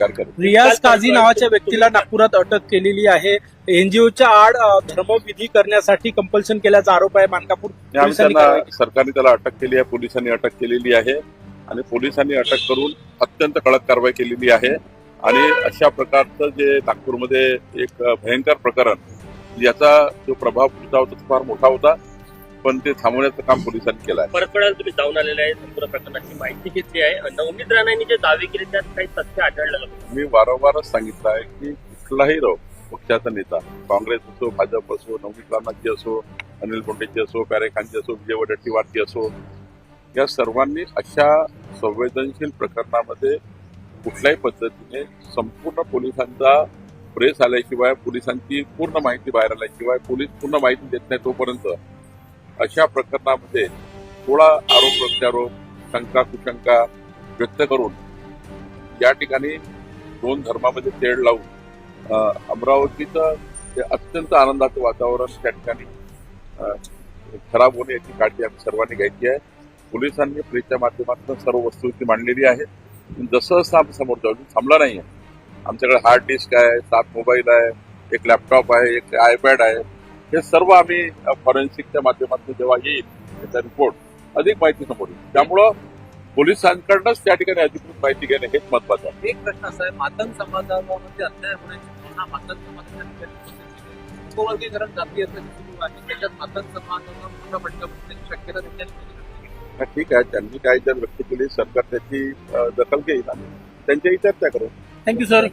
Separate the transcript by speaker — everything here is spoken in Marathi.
Speaker 1: रियाज काझी नावाच्या व्यक्तीला नागपुरात अटक केलेली आहे. एनजीओच्या आड धर्मविधी करण्यासाठी कंपल्शन केल्याचा आरोप आहे. मानकापूर पोलिसांनी
Speaker 2: सरकारने त्याला अटक केली आहे, पोलिसांनी अटक केलेली आहे आणि पोलिसांनी अटक करून अत्यंत कडक कारवाई केलेली आहे. आणि अशा प्रकारचं जे नागपूरमध्ये एक भयंकर प्रकरण याचा जो प्रभाव पुढचा होता तो फार मोठा होता, पण ते थांबवण्याचं काम पोलिसांनी केलं आहे.
Speaker 3: परतवाड्याला तुम्ही जाऊन आलेले आहे, संपूर्ण प्रकरणाची माहिती घेतली आहे. नवनीत राणांनी जे दावे केले त्यात काही तथ्य आढळलं.
Speaker 2: मी वारंवारच सांगितलं आहे की कुठलाही पक्षाचा नेता, काँग्रेस असो, भाजप असो, नवनीत राणाची असो, अनिल बोंडेची असो, प्यारे खानची असो, विजय वडेट्टीवारची असो, या सर्वांनी अशा संवेदनशील प्रकरणामध्ये कुठल्याही पद्धतीने संपूर्ण पोलिसांचा प्रेस आल्याशिवाय, पोलिसांची पूर्ण माहिती बाहेर आल्याशिवाय, पोलीस पूर्ण माहिती देत नाही तोपर्यंत अशा प्रकरणामध्ये थोडा आरोप प्रत्यारोप, शंका कुशंका व्यक्त करून या ठिकाणी दोन धर्मामध्ये तेढ लावून अमरावतीचं ते अत्यंत आनंदाचं वातावरण त्या ठिकाणी खराब होणे याची काळजी आम्ही सर्वांनी घ्यायची आहे. पोलिसांनी प्रेसच्या माध्यमातून सर्व वस्तुस्थिती मांडलेली आहे. जसं जसं आम्ही समोर जाऊ थांबला नाही आहे. आमच्याकडे हार्ड डिस्क आहे, 7 मोबाईल आहे, एक लॅपटॉप आहे, एक आयपॅड आहे. हे सर्व आम्ही फॉरेन्सिकच्या माध्यमातून जेव्हा येईल त्याचा रिपोर्ट अधिक माहिती समोर येईल. त्यामुळं पोलिसांकडनंच त्या ठिकाणी अधिकृत माहिती घेणं हेच महत्वाचं आहे.
Speaker 4: एक प्रश्न असा आहे, मातंग समाजामध्ये अन्याय होण्याची पुन्हा मातंग समाजाच्या ठिकाणी उपवर्गीकरण जाती असल्याची सुरू आहे. त्याच्यात मातंग समाजाला मोठा फटका बसण्याची शक्यता त्यांच्या
Speaker 2: ठीक आहे, त्यांनी काही जर व्यक्त केली सरकार त्याची दखल घेईल आणि त्यांच्याही चर्चा करू.
Speaker 1: Thank you sir.